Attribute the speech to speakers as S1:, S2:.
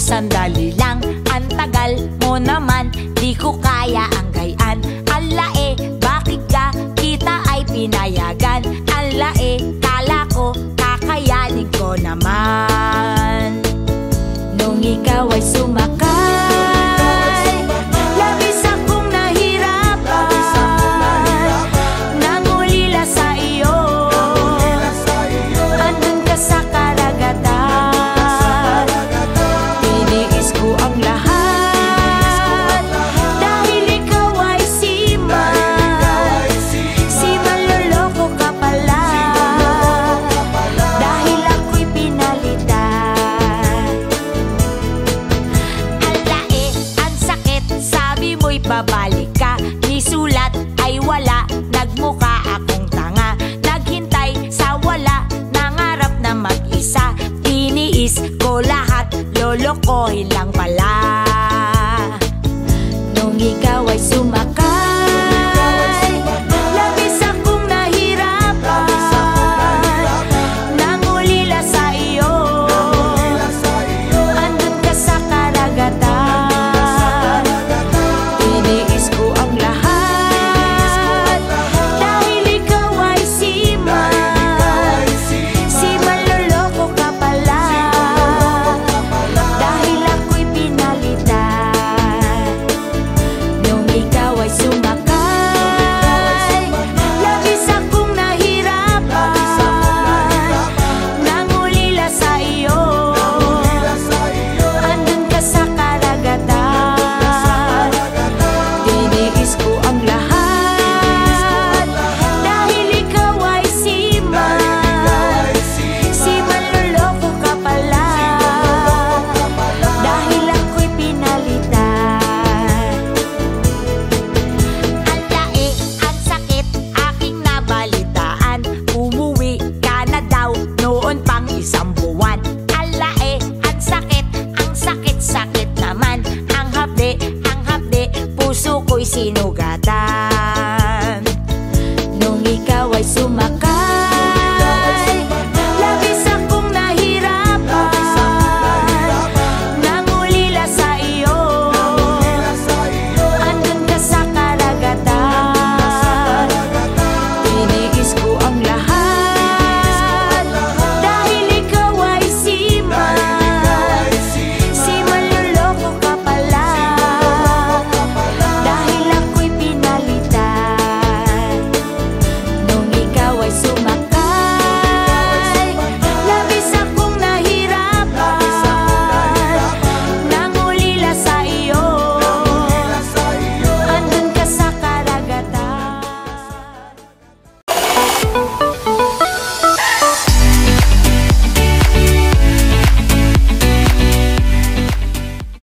S1: Sandali lang, ang tagal mo naman, di ko kaya ang gayan. Alae, bakit ka kita ay pinayagan? Alae, kala ko kakayanin ko naman. Nung ikaw ay sumakay, labis akong nahirapan. Nangulila sa iyo, andun ka sa karagatan. Babalik ka, nisulat ay wala, nagmukha akong tanga. Naghintay sa wala, nangarap na mag-isa. Tiniis ko lahat, lolokohin lang pala. Nung ikaw ay sumakay,